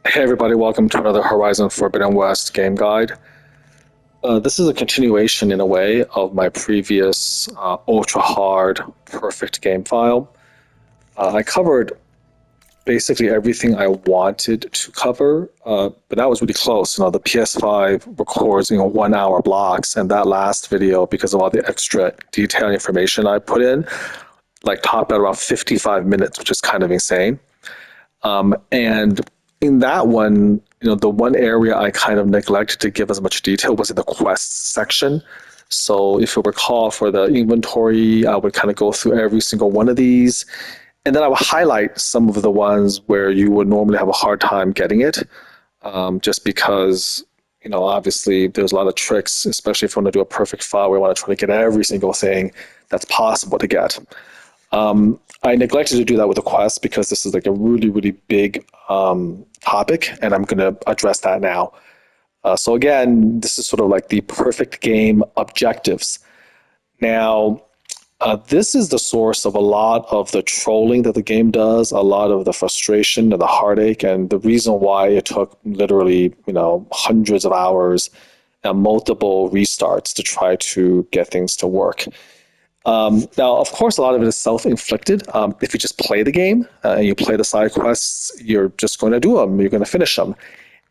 Hey everybody, welcome to another Horizon Forbidden West game guide. This is a continuation in a way of my previous ultra hard perfect game file. I covered basically everything I wanted to cover, but that was really close. The PS5 records 1 hour blocks, and that last video, because of all the extra detailed information I put in, like topped at around 55 minutes, which is kind of insane. And in that one, the one area I kind of neglected to give as much detail was in the quests section. So if you recall, for the inventory, I would kind of go through every single one of these, and then I would highlight some of the ones where you would normally have a hard time getting it, just because, obviously there's a lot of tricks, especially if you want to do a perfect file where you want to try to get every single thing that's possible to get. I neglected to do that with the quest because this is like a really, really big topic, and I'm going to address that now. So again, this is sort of like the perfect game objectives. Now, this is the source of a lot of the trolling that the game does, a lot of the frustration and the heartache, and the reason why it took literally, hundreds of hours and multiple restarts to try to get things to work. Now, of course, a lot of it is self-inflicted. If you just play the game and you play the side quests, you're just going to do them. You're going to finish them.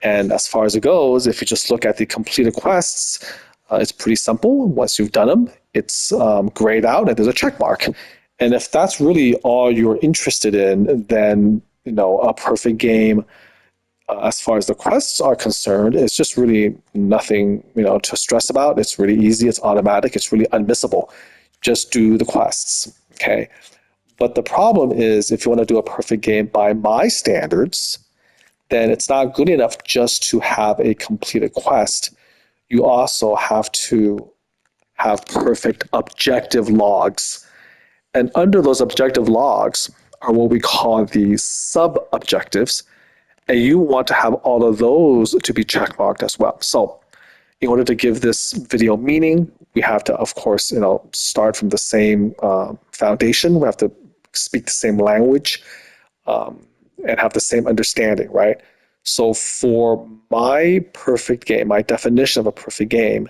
And as far as it goes, if you just look at the completed quests, it's pretty simple. Once you've done them, it's grayed out and there's a check mark. And if that's really all you're interested in, then a perfect game, as far as the quests are concerned, it's just really nothing to stress about. It's really easy. It's automatic. It's really unmissable. Just do the quests, okay? But the problem is, if you want to do a perfect game by my standards, then it's not good enough just to have a completed quest. You also have to have perfect objective logs. And under those objective logs are what we call the sub-objectives, and you want to have all of those to be checkmarked as well. So in order to give this video meaning, we have to, of course, start from the same foundation. We have to speak the same language and have the same understanding, right? So for my perfect game, my definition of a perfect game,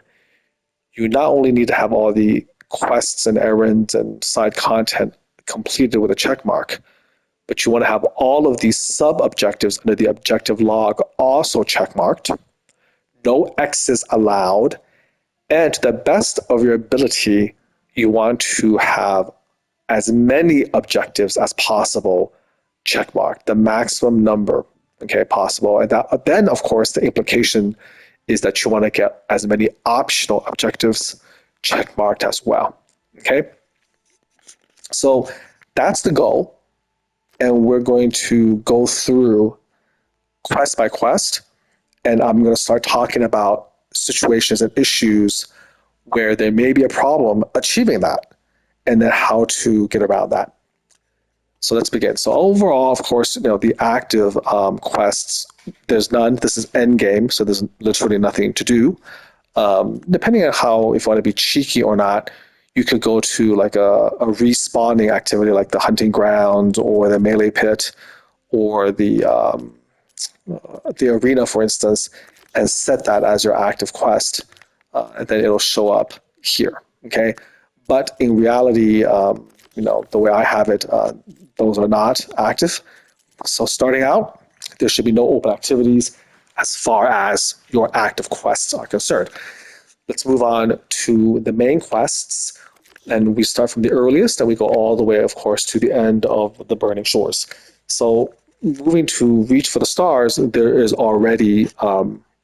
you not only need to have all the quests and errands and side content completed with a check mark, but you want to have all of these sub-objectives under the objective log also checkmarked. No X's allowed, and to the best of your ability, you want to have as many objectives as possible checkmarked, the maximum number, possible. And then, of course, the implication is that you want to get as many optional objectives checkmarked as well, okay? So that's the goal, and we're going to go through quest by quest, and I'm going to start talking about situations and issues where there may be a problem achieving that, and then how to get around that. So let's begin. So overall, of course, the active quests, there's none. This is end game, so there's literally nothing to do. Depending on if you want to be cheeky or not, you could go to like a respawning activity like the hunting ground or the melee pit or the arena, for instance, and set that as your active quest, and then it'll show up here, okay? But in reality, the way I have it, those are not active. So starting out, there should be no open activities as far as your active quests are concerned. Let's move on to the main quests, and we start from the earliest, and we go all the way, of course, to the end of the Burning Shores. So moving to Reach for the Stars, there is already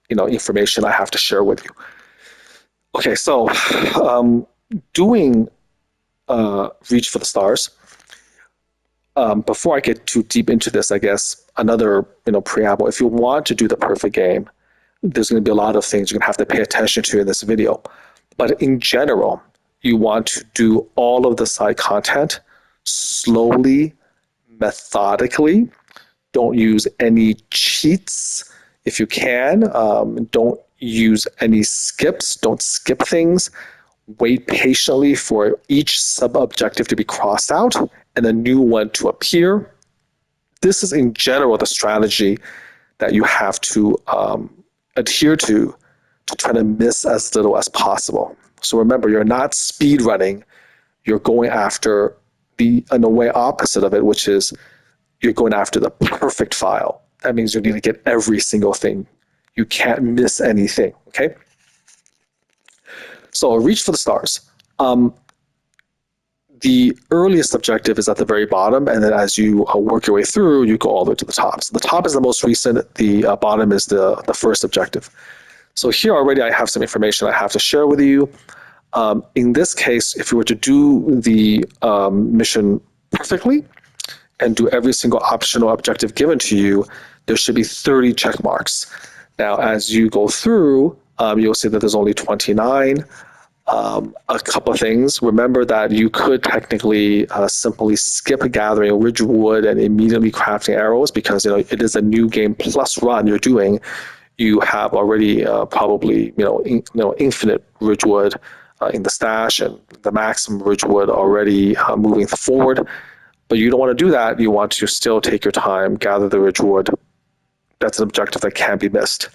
information I have to share with you. Okay, so doing Reach for the Stars. Before I get too deep into this, I guess another preamble. If you want to do the perfect game, there's going to be a lot of things you're going to have to pay attention to in this video. But in general, you want to do all of the side content slowly, methodically. Don't use any cheats if you can. Don't use any skips. Don't skip things. Wait patiently for each sub-objective to be crossed out and a new one to appear. This is in general the strategy that you have to adhere to try to miss as little as possible. So remember, you're not speed running. You're going after in a way opposite of it, which is you're going after the perfect file. That means you need to get every single thing. You can't miss anything, okay? So reach for the stars. The earliest objective is at the very bottom, and then as you work your way through, you go all the way to the top. So the top is the most recent, the bottom is the first objective. So here already I have some information I have to share with you. In this case, if you were to do the mission perfectly and do every single optional objective given to you, there should be 30 check marks. Now, as you go through, you'll see that there's only 29. A couple of things. Remember that you could technically simply skip gathering Ridgewood and immediately crafting arrows because it is a new game plus run you're doing. You have already probably infinite Ridgewood in the stash and the maximum Ridgewood already moving forward. But you don't want to do that. You want to still take your time, gather the Ridgewood. That's an objective that can't be missed.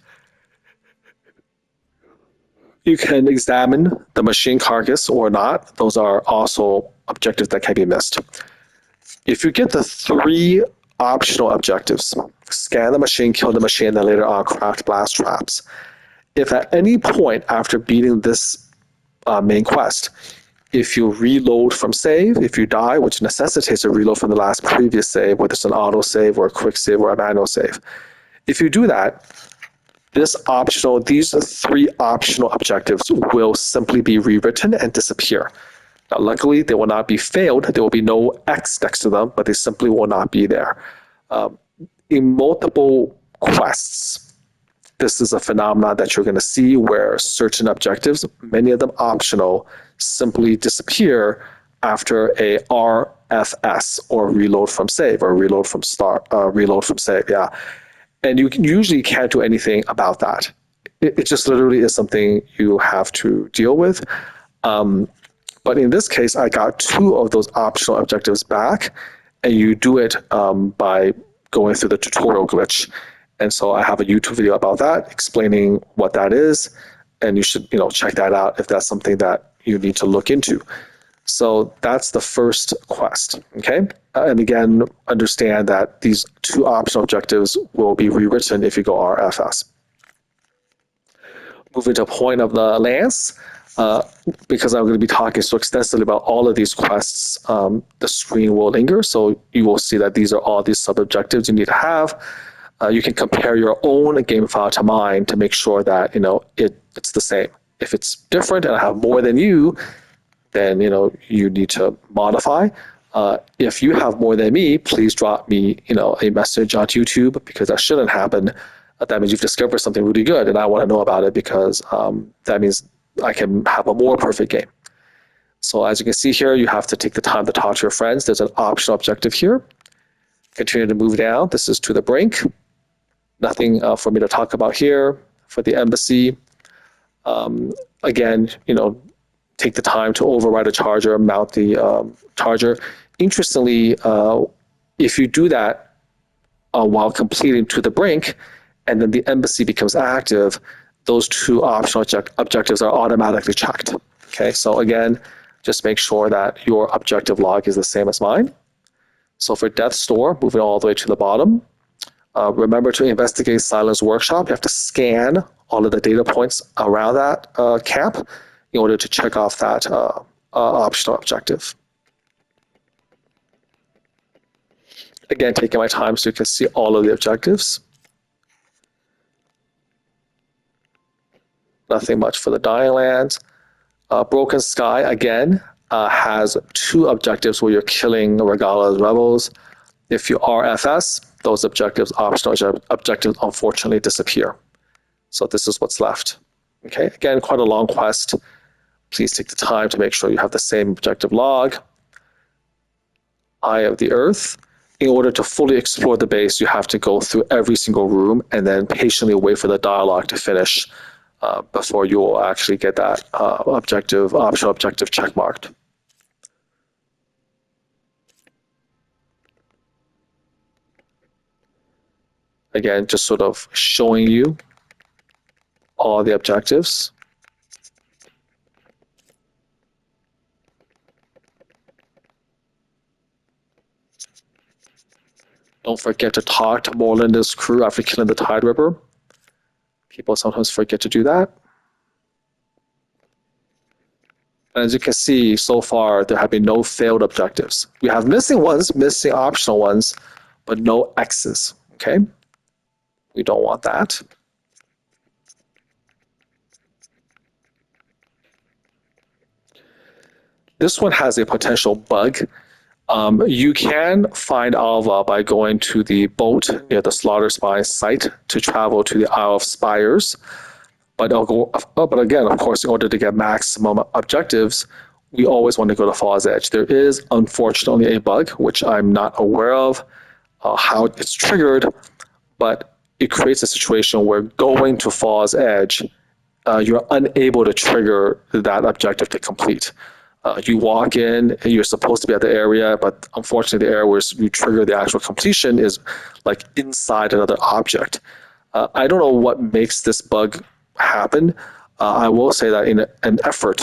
You can examine the machine carcass or not. Those are also objectives that can be missed. If you get the 3 optional objectives, scan the machine, kill the machine, and then later on craft blast traps. If at any point after beating this main quest, if you reload from save, if you die, which necessitates a reload from the last previous save, whether it's an auto save or a quick save or a manual save, if you do that, these 3 optional objectives will simply be rewritten and disappear. Now, luckily, they will not be failed. There will be no X next to them, but they simply will not be there. In multiple quests, this is a phenomenon that you're going to see where certain objectives, many of them optional, simply disappear after a RFS or reload from save or reload from save. Yeah. And you usually can't do anything about that. It just literally is something you have to deal with. But in this case, I got 2 of those optional objectives back, and you do it by going through the tutorial glitch. And so I have a YouTube video about that, explaining what that is, and you should check that out if that's something that you need to look into. So that's the first quest, okay? And again, understand that these 2 optional objectives will be rewritten if you go RFS. Moving to Point of the Lance, because I'm going to be talking so extensively about all of these quests, the screen will linger, so you will see that these are all these sub-objectives you need to have. You can compare your own game file to mine to make sure that it's the same. If it's different and I have more than you, then you need to modify. If you have more than me, please drop me a message on YouTube, because that shouldn't happen. That means you've discovered something really good and I want to know about it, because that means I can have a more perfect game. So as you can see here, you have to take the time to talk to your friends. There's an optional objective here. Continue to move down. This is to the brink. Nothing for me to talk about here. For the embassy, again, take the time to override a charger, mount the charger. Interestingly, if you do that while completing to the brink, and then the embassy becomes active, those 2 optional objectives are automatically checked. Okay, so again, just make sure that your objective log is the same as mine. So for Death's Door, moving all the way to the bottom, remember to investigate Silence Workshop. You have to scan all of the data points around that camp in order to check off that optional objective. Again, taking my time so you can see all of the objectives. Nothing much for the Dying Lands. Broken Sky, again, has 2 objectives where you're killing Regala's rebels. If you RFS, those optional objectives, unfortunately disappear. So this is what's left. Okay, again, quite a long quest. Please take the time to make sure you have the same objective log. Eye of the Earth. In order to fully explore the base, you have to go through every single room and then patiently wait for the dialogue to finish before you will actually get that optional objective checkmarked. Again, just sort of showing you all the objectives. Don't forget to talk to Morland's crew after killing the Tide Ripper. People sometimes forget to do that. And as you can see, so far, there have been no failed objectives. We have missing ones, missing optional ones, but no X's, okay? We don't want that. This one has a potential bug. You can find Alva by going to the boat near the Slaughter Spine site to travel to the Isle of Spires. But again, of course, in order to get maximum objectives, we always want to go to Fall's Edge. There is, unfortunately, a bug, which I'm not aware of how it's triggered, but it creates a situation where going to Fall's Edge, you're unable to trigger that objective to complete. You walk in and you're supposed to be at the area, but unfortunately the area where you trigger the actual completion is like inside another object. I don't know what makes this bug happen. I will say that in an effort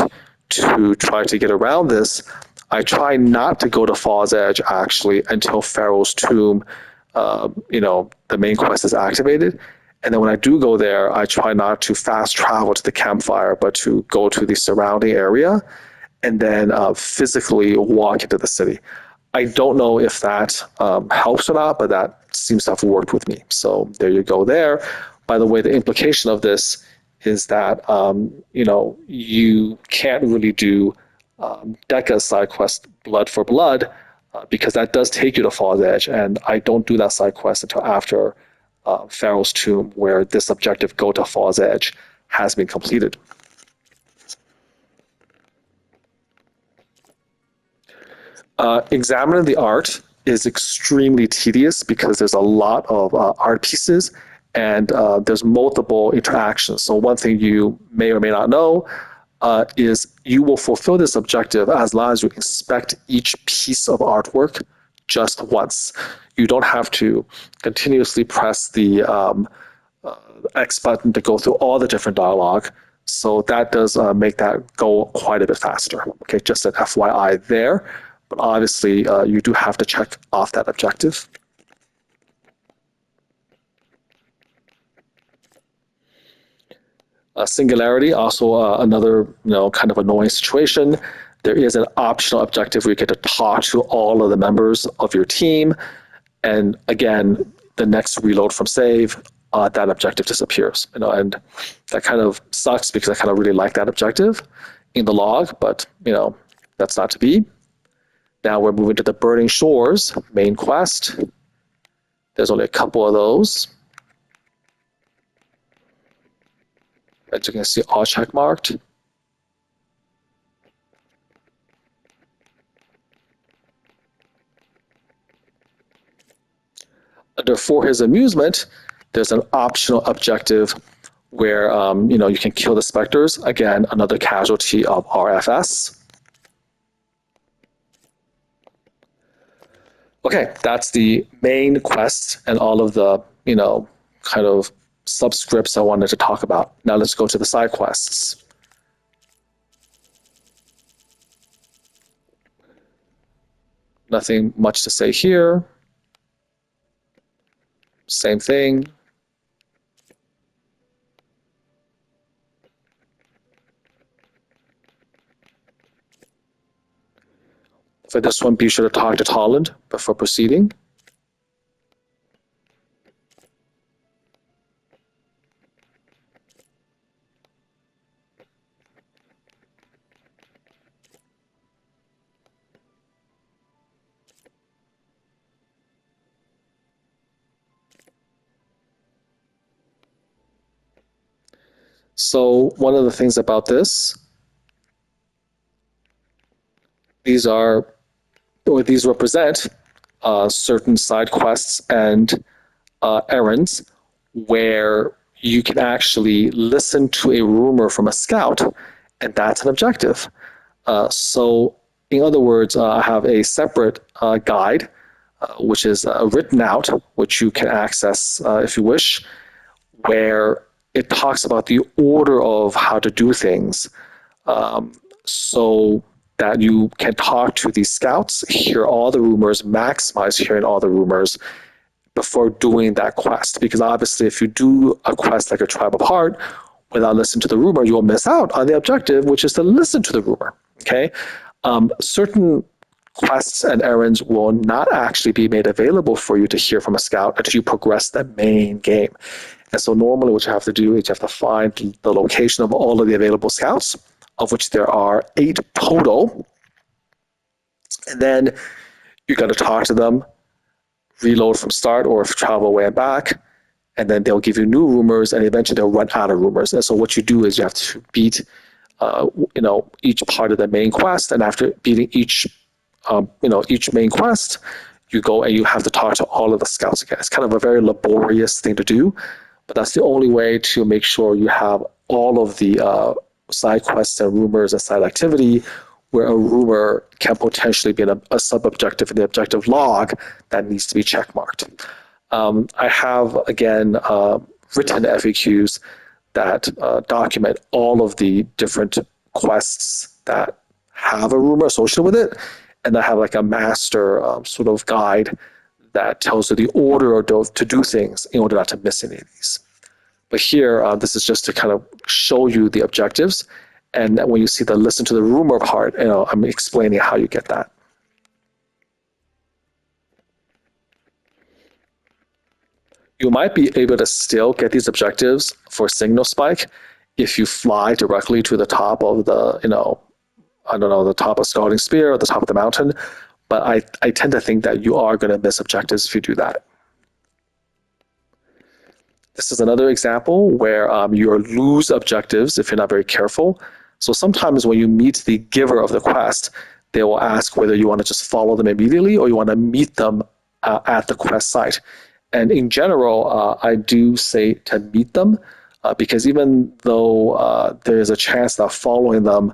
to try to get around this, I try not to go to Fall's Edge actually until Pharaoh's Tomb, the main quest is activated. And then when I do go there, I try not to fast travel to the campfire, but to go to the surrounding area and then physically walk into the city. I don't know if that helps or not, but that seems to have worked with me. So there you go there. By the way, the implication of this is that, you can't really do Dekka's side quest Blood for Blood because that does take you to Fall's Edge, and I don't do that side quest until after Pharaoh's Tomb, where this objective, Go to Fall's Edge, has been completed. Examining the art is extremely tedious because there's a lot of art pieces and there's multiple interactions. So one thing you may or may not know is you will fulfill this objective as long as you inspect each piece of artwork just once. You don't have to continuously press the X button to go through all the different dialogue. So that does make that go quite a bit faster. Okay, just an FYI there. But obviously, you do have to check off that objective. Singularity, also another kind of annoying situation. There is an optional objective where you get to talk to all of the members of your team. And again, the next reload from save, that objective disappears. And that kind of sucks because I kind of really like that objective in the log, but that's not to be. Now we're moving to the Burning Shores main quest. There's only a couple of those. As you can see, all check marked. Under For His Amusement, there's an optional objective where you can kill the specters. Again, another casualty of RFS. Okay, that's the main quest and all of the, kind of subscripts I wanted to talk about. Now let's go to the side quests. Nothing much to say here. Same thing. For this one, be sure to talk to Tolland before proceeding. So one of the things about this, these represent certain side quests and errands where you can actually listen to a rumor from a scout, and that's an objective. So in other words, I have a separate guide which is written out, which you can access if you wish, where it talks about the order of how to do things, so that you can talk to these scouts, hear all the rumors, maximize hearing all the rumors before doing that quest. Because obviously, if you do a quest like a Tribe of Heart without listening to the rumor, you will miss out on the objective, which is to listen to the rumor. Okay, certain quests and errands will not actually be made available for you to hear from a scout until you progress the main game. And so normally what you have to do is you have to find the location of all of the available scouts, of which there are 8 total. And then you got to talk to them, reload from start or travel away and back, and then they'll give you new rumors, and eventually they'll run out of rumors. And so what you do is you have to beat each part of the main quest, and after beating each main quest, you go and you have to talk to all of the scouts again. It's kind of a very laborious thing to do, but that's the only way to make sure you have all of the side quests and rumors and side activity where a rumor can potentially be a sub-objective in the objective log that needs to be checkmarked. I have, again, written FAQs that document all of the different quests that have a rumor associated with it, and I have like a master sort of guide that tells you the order to do things in order not to miss any of these. But here, this is just to kind of show you the objectives. And when you see the listen to the rumor part, I'm explaining how you get that. You might be able to still get these objectives for Signal Spike if you fly directly to the top of the, the top of Scalding Spear or the top of the mountain. But I tend to think that you are going to miss objectives if you do that. This is another example where you'll lose objectives if you're not very careful. So sometimes when you meet the giver of the quest, they will ask whether you want to just follow them immediately or you want to meet them at the quest site. And in general, I do say to meet them because even though there is a chance that following them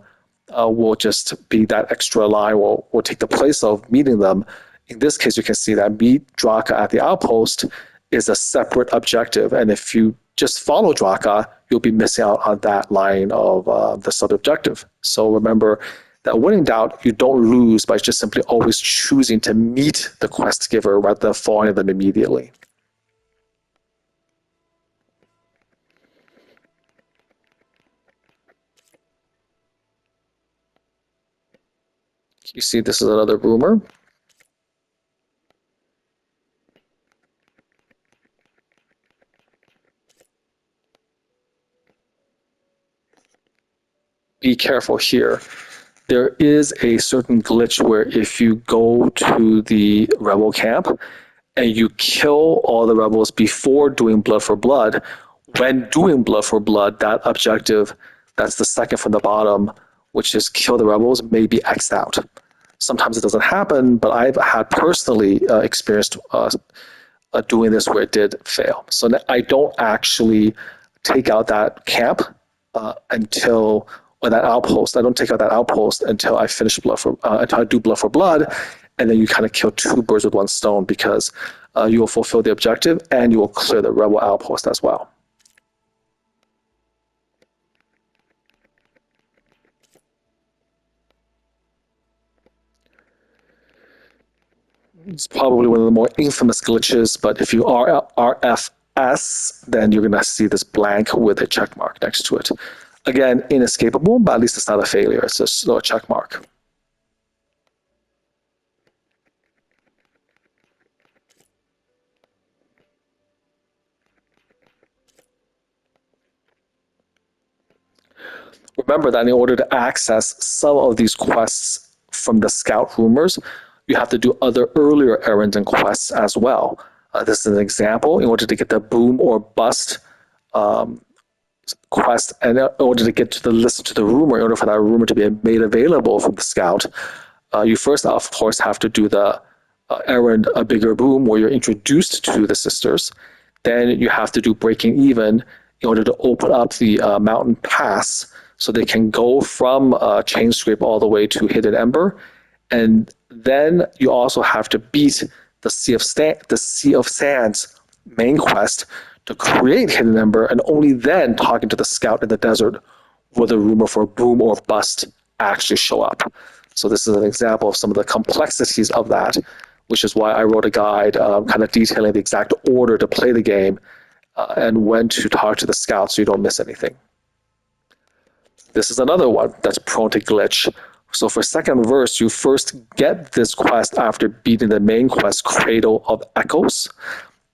will just be that extra line will take the place of meeting them, in this case, you can see that meet Draka at the outpost is a separate objective. And if you just follow Draka, you'll be missing out on that line of the sub-objective. So remember that when in doubt, you don't lose by just simply always choosing to meet the quest giver rather than following them immediately. You see, this is another rumor. Be careful here. There is a certain glitch where if you go to the rebel camp and you kill all the rebels before doing Blood for Blood, when doing Blood for Blood, that objective, that's the second from the bottom, which is kill the rebels, may be X'd out. Sometimes it doesn't happen, but I've had personally experienced doing this where it did fail. So I don't actually take out that camp or that outpost. I don't take out that outpost until I finish until I do Blood for Blood, and then you kind of kill 2 birds with 1 stone because you will fulfill the objective and you will clear the rebel outpost as well. It's probably one of the more infamous glitches, but if you are RFS, then you're going to see this blank with a check mark next to it. Again, inescapable, but at least it's not a failure. It's just a check mark. Remember that in order to access some of these quests from the scout rumors, you have to do other earlier errands and quests as well. This is an example. In order to get the boom or bust quest, and in order to get to the listen to the rumor, in order for that rumor to be made available from the scout, you first, of course, have to do the errand A Bigger Boom, where you're introduced to the sisters. Then you have to do Breaking Even in order to open up the mountain pass so they can go from Chain Scrape all the way to Hidden Ember. And then you also have to beat the Sea of Sands main quest to create Hidden Ember, and only then talking to the scout in the desert will the rumor for boom or bust actually show up. So this is an example of some of the complexities of that, which is why I wrote a guide kind of detailing the exact order to play the game and when to talk to the scout so you don't miss anything. This is another one that's prone to glitch. So for second verse, you first get this quest after beating the main quest, Cradle of Echoes.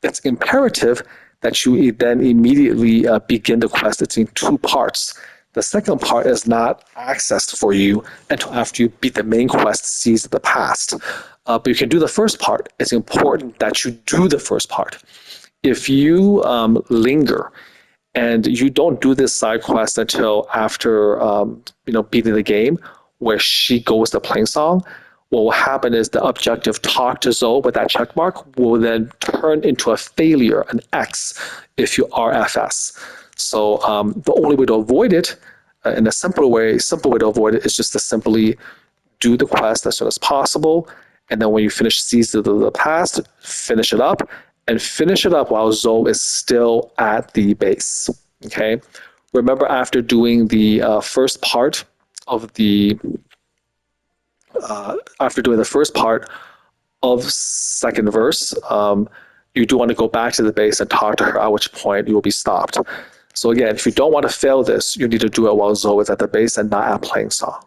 It's imperative that you then immediately begin the quest. It's in two parts. The second part is not accessed for you until after you beat the main quest, Seas of the Past. But you can do the first part. It's important that you do the first part. If you linger and you don't do this side quest until after beating the game, where she goes to Plainsong, what will happen is the objective talk to Zoe with that check mark will then turn into a failure, an X, if you RFS. So the only way to avoid it, in a simple way to avoid it is just to simply do the quest as soon as possible. And then when you finish Seas of the Past, finish it up, and finish it up while Zoe is still at the base. Okay. Remember, after doing the first part of second verse, you do want to go back to the base and talk to her, at which point you will be stopped. So again, if you don't want to fail this, you need to do it while Zoe is at the base and not at Plainsong.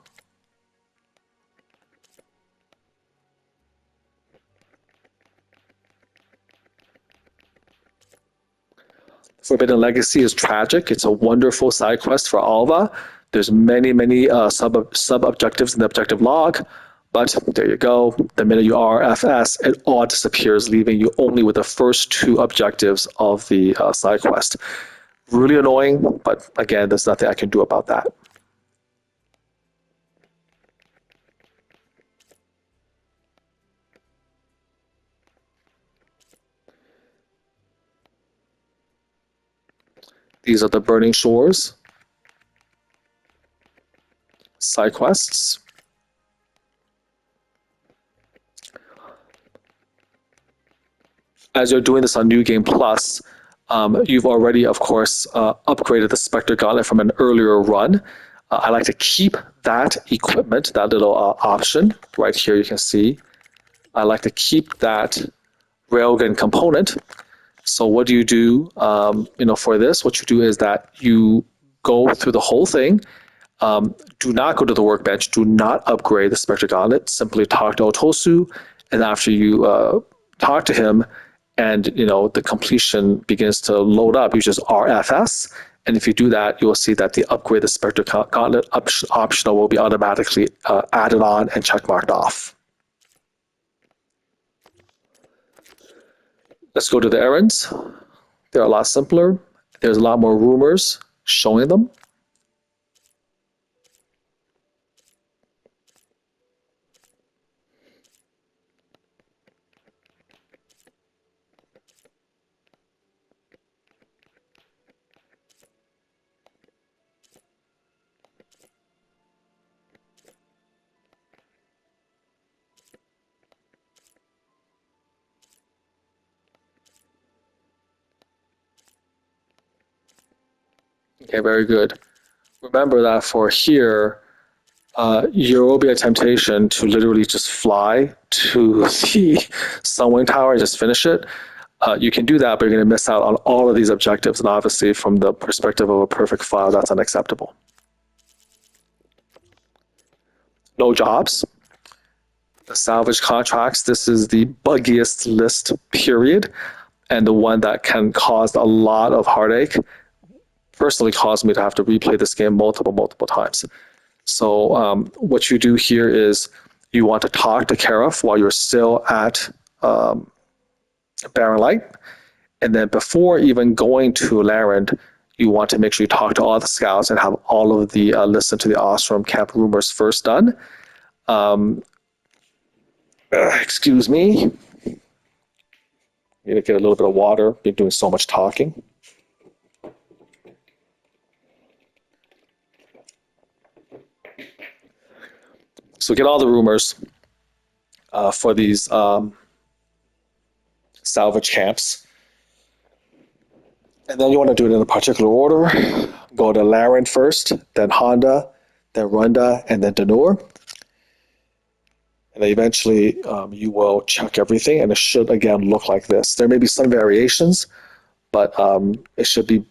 Forbidden Legacy is tragic. It's a wonderful side quest for Alva. There's many sub-objectives in the objective log, but there you go. The minute you RFS, it all disappears, leaving you only with the first two objectives of the side quest. Really annoying, but again, there's nothing I can do about that. These are the Burning Shores side quests. As you're doing this on New Game Plus, you've already, of course, upgraded the Spectre Gauntlet from an earlier run. I like to keep that equipment, that little option right here. You can see. I like to keep that railgun component. So what do you do? For this, what you do is that you go through the whole thing. Do not go to the workbench. Do not upgrade the Spectre Gauntlet. Simply talk to Otosu, and after you talk to him, and the completion begins to load up, you just RFS. And if you do that, you will see that the upgrade the Spectre Gauntlet optional will be automatically added on and checkmarked off. Let's go to the errands. They're a lot simpler. There's a lot more rumors showing them. Okay, very good. Remember that for here, there will be a temptation to literally just fly to the Sunwing Tower and just finish it. You can do that, but you're going to miss out on all of these objectives. And obviously, from the perspective of a perfect file, that's unacceptable. No jobs. The salvage contracts, this is the buggiest list, period, and the one that can cause a lot of heartache. Personally caused me to have to replay this game multiple times. So what you do here is you want to talk to Karif while you're still at Barren Light, and then before even going to Larend, you want to make sure you talk to all the scouts and have all of the listen to the Ostrom camp rumors first done. Excuse me. Need to get a little bit of water. Been doing so much talking. So get all the rumors for these salvage camps. And then you want to do it in a particular order. Go to Laren first, then Honda, then Runda, and then Danur. And then eventually you will check everything, and it should, again, look like this. There may be some variations, but it should be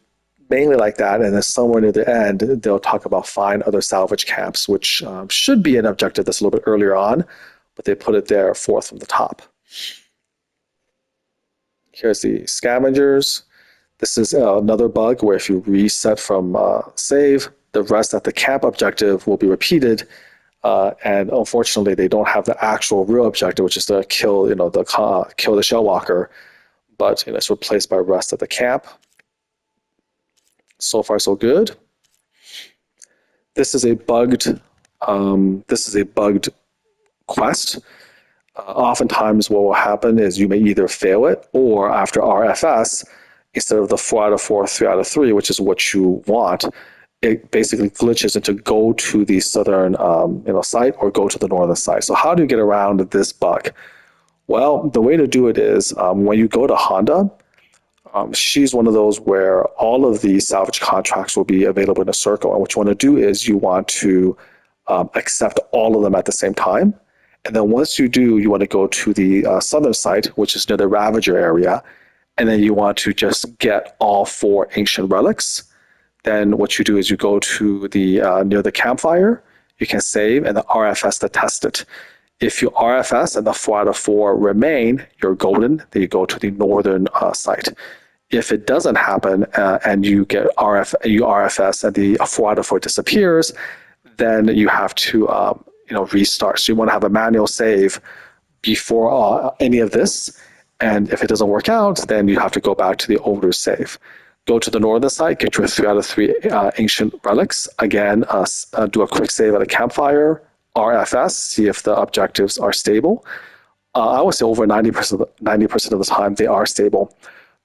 mainly like that. And then somewhere near the end, they'll talk about find other salvage camps, which should be an objective that's a little bit earlier on, but they put it there fourth from the top. Here's the scavengers. This is another bug where if you reset from save, the rest at the camp objective will be repeated. And unfortunately, they don't have the actual real objective, which is to kill, kill the shell walker. But it's replaced by rest at the camp. So far, so good. This is a bugged. Quest. Oftentimes, what will happen is you may either fail it, or after RFS, instead of the 4 out of 4, 3 out of 3, which is what you want, it basically glitches into go to the southern site or go to the northern site. So how do you get around this bug? Well, the way to do it is when you go to Honda, she's one of those where all of the salvage contracts will be available in a circle. And what you want to do is you want to accept all of them at the same time. And then once you do, you want to go to the southern site, which is near the Ravager area. And then you want to just get all 4 ancient relics. Then what you do is you go to the near the campfire, you can save and the RFS to test it. If you RFS and the 4 out of 4 remain, you're golden, then you go to the northern site. If it doesn't happen and you get RFS and the 4 out of 4 disappears, then you have to restart. So you want to have a manual save before any of this. And if it doesn't work out, then you have to go back to the older save. Go to the northern site, get your 3 out of 3 ancient relics. Again, do a quick save at a campfire, RFS, see if the objectives are stable. I would say over 90% of the time they are stable.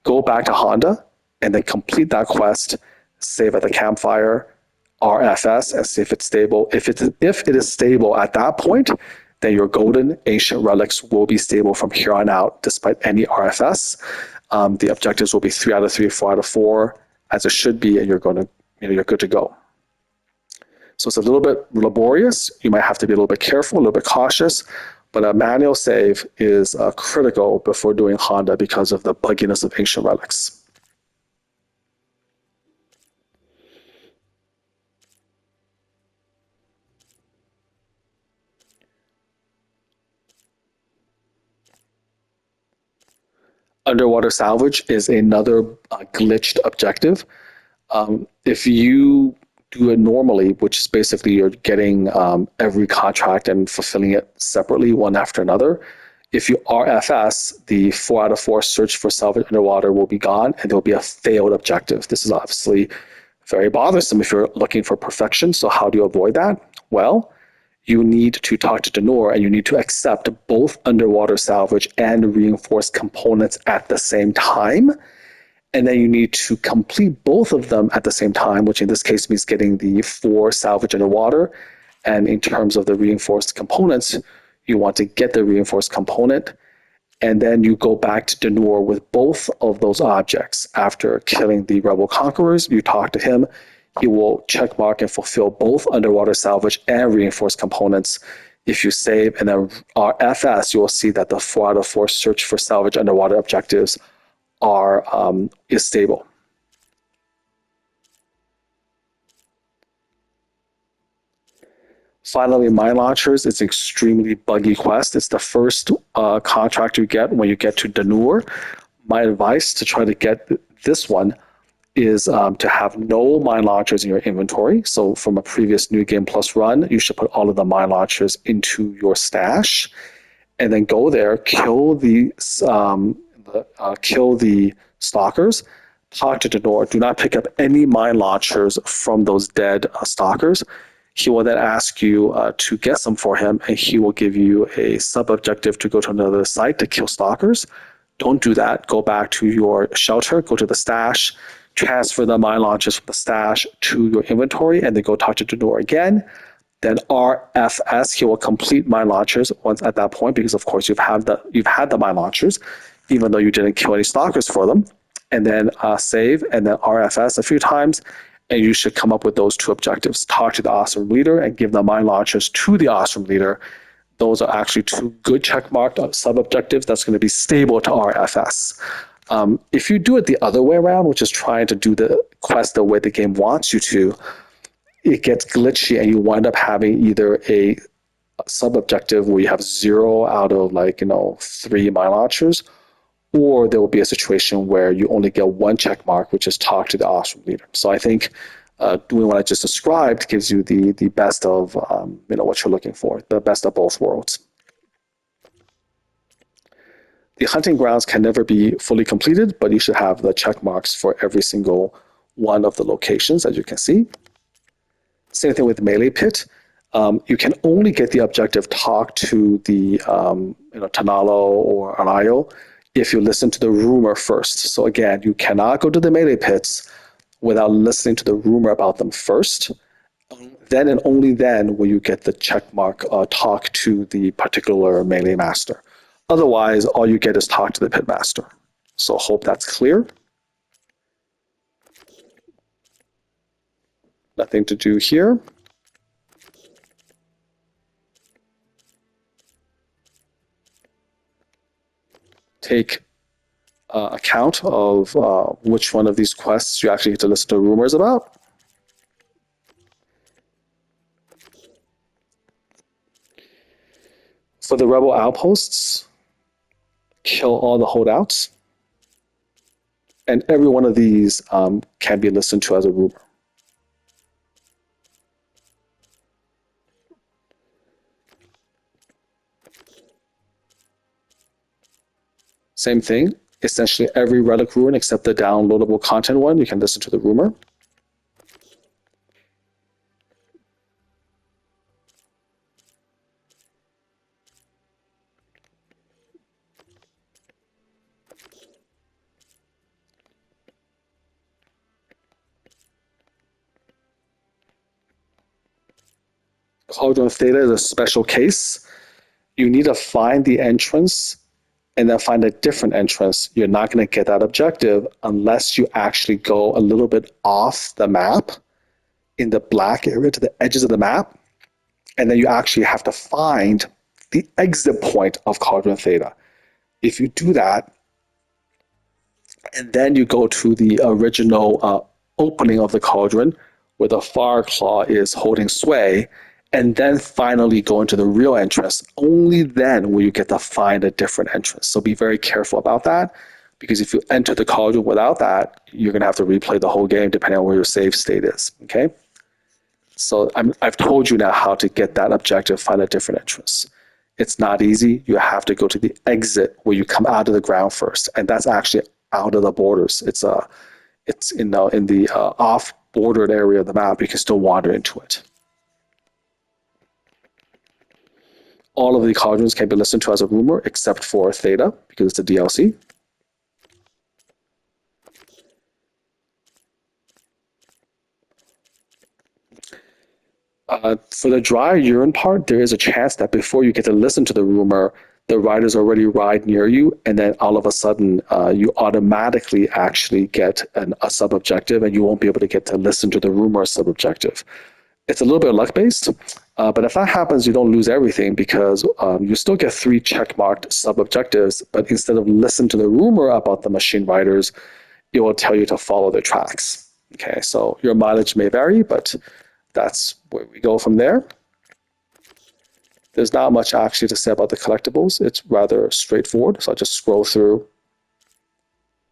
Go back to Honda and then complete that quest, save at the campfire, RFS, and see if it's stable. If it is stable at that point, then your golden ancient relics will be stable from here on out, despite any RFS. The objectives will be 3 out of 3, 4 out of 4, as it should be, and you're good to go. So it's a little bit laborious. You might have to be a little bit careful, a little bit cautious, but a manual save is critical before doing Honda because of the bugginess of ancient relics. Underwater salvage is another glitched objective. If you do it normally, which is basically you're getting every contract and fulfilling it separately, one after another. If you RFS, the 4 out of 4 search for salvage underwater will be gone, and there will be a failed objective. This is obviously very bothersome if you're looking for perfection. So how do you avoid that? Well, you need to talk to Danur, and you need to accept both underwater salvage and reinforced components at the same time. And then you need to complete both of them at the same time, which in this case means getting the 4 salvage underwater. And in terms of the reinforced components, you want to get the reinforced component. And then you go back to Danur with both of those objects. After killing the rebel conquerors, you talk to him. He will check mark and fulfill both underwater salvage and reinforced components. If you save and then RFS, you will see that the 4 out of 4 search for salvage underwater objectives is stable. Finally, mine launchers is an extremely buggy quest. It's the first contract you get when you get to Danur. My advice to try to get this one is to have no mine launchers in your inventory. So from a previous New Game Plus run, you should put all of the mine launchers into your stash, and then go there, kill the stalkers, talk to Danur. Do not pick up any mine launchers from those dead stalkers. He will then ask you to get some for him, and he will give you a sub-objective to go to another site to kill stalkers. Don't do that. Go back to your shelter, go to the stash, transfer the mine launchers from the stash to your inventory, and then go talk to Danur again. Then RFS, he will complete mine launchers once at that point, because of course you've had the mine launchers. even though you didn't kill any stalkers for them. And then save, and then RFS a few times, and you should come up with those 2 objectives. Talk to the awesome leader and give the mine launchers to the awesome leader. Those are actually 2 good checkmarked sub-objectives that's going to be stable to RFS. If you do it the other way around, which is trying to do the quest the way the game wants you to, it gets glitchy and you wind up having either a sub-objective where you have 0 out of 3 mine launchers, or there will be a situation where you only get 1 check mark, which is talk to the awesome leader. So I think doing what I just described gives you the best of what you're looking for, the best of both worlds. The hunting grounds can never be fully completed, but you should have the check marks for every single one of the locations, as you can see. Same thing with Melee Pit. You can only get the objective talk to the Tanalo or Anayo if you listen to the rumor first. So again, you cannot go to the Melee Pits without listening to the rumor about them first. Then and only then will you get the check mark talk to the particular Melee Master. Otherwise, all you get is talk to the Pit Master. So hope that's clear. Nothing to do here. Take account of which one of these quests you actually get to listen to rumors about. For the rebel outposts, kill all the holdouts. And every one of these can be listened to as a rumor. Same thing, essentially every relic ruin except the downloadable content one, you can listen to the rumor. Cauldron Theta is a special case. You need to find the entrance and then find a different entrance. You're not going to get that objective unless you actually go a little bit off the map in the black area to the edges of the map. And then you actually have to find the exit point of Cauldron Theta. If you do that, and then you go to the original opening of the cauldron where the Fire Claw is holding sway, and then finally go into the real entrance, only then will you get to find a different entrance. So be very careful about that, because if you enter the cauldron without that, you're going to have to replay the whole game depending on where your save state is, okay? So I've told you now how to get that objective, find a different entrance. It's not easy. You have to go to the exit where you come out of the ground first, and that's actually out of the borders. It's in the off-bordered area of the map. You can still wander into it. All of the cauldrons can be listened to as a rumor, except for Theta, because it's a DLC. For the dry urine part, there is a chance that before you get to listen to the rumor, the riders already ride near you, and then all of a sudden, you automatically actually get a sub-objective, and you won't be able to get to listen to the rumor sub-objective. It's a little bit luck-based, but if that happens, you don't lose everything, because you still get 3 check-marked sub-objectives, but instead of listen to the rumor about the machine riders, it will tell you to follow their tracks. Okay, so your mileage may vary, but that's where we go from there. There's not much actually to say about the collectibles. It's rather straightforward, so I'll just scroll through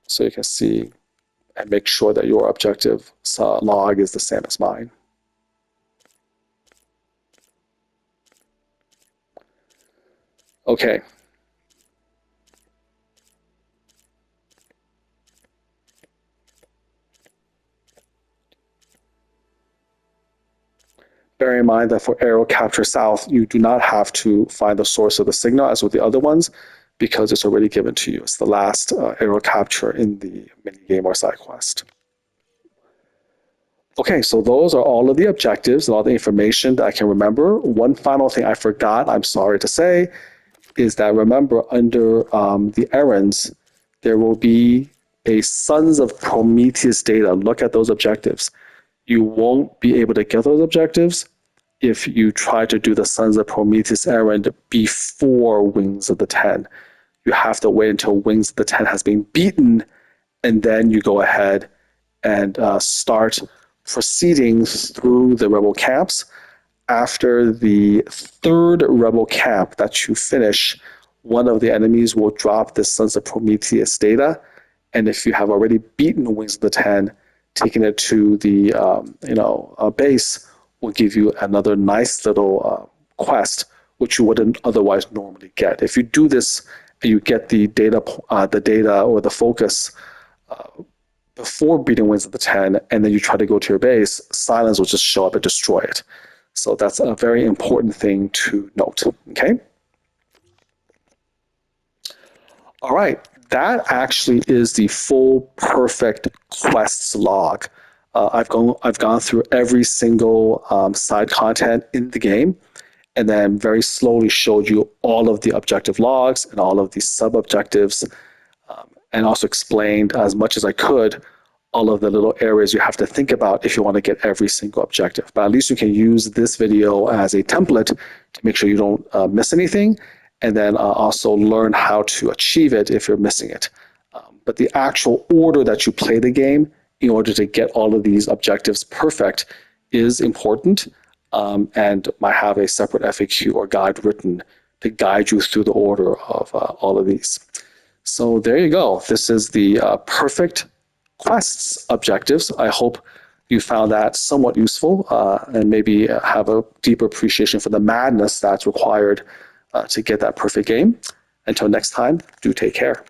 so you can see and make sure that your objective log is the same as mine. Okay. Bear in mind that for Arrow Capture South, you do not have to find the source of the signal as with the other ones, because it's already given to you. It's the last arrow capture in the minigame or side quest. Okay, so those are all of the objectives and all the information that I can remember. One final thing I forgot, I'm sorry to say, is that remember under the errands, there will be a Sons of Prometheus data. Look at those objectives. You won't be able to get those objectives if you try to do the Sons of Prometheus errand before Wings of the Ten. You have to wait until Wings of the Ten has been beaten, and then you go ahead and start proceedings through the rebel camps. After the third rebel camp that you finish, one of the enemies will drop the Sons of Prometheus data, and if you have already beaten Wings of the Ten, taking it to the base will give you another nice little quest, which you wouldn't otherwise normally get. If you do this and you get the data or the focus before beating Wings of the Ten, and then you try to go to your base, Silence will just show up and destroy it. So that's a very important thing to note. Okay. All right. That actually is the full perfect quests log. I've gone through every single side content in the game, and then very slowly showed you all of the objective logs and all of the sub objectives, and also explained as much as I could all of the little areas you have to think about if you want to get every single objective. But at least you can use this video as a template to make sure you don't miss anything, and then also learn how to achieve it if you're missing it. But the actual order that you play the game in order to get all of these objectives perfect is important, and might have a separate FAQ or guide written to guide you through the order of all of these. So there you go. This is the perfect quests objectives. I hope you found that somewhat useful, and maybe have a deeper appreciation for the madness that's required to get that perfect game. Until next time, do take care.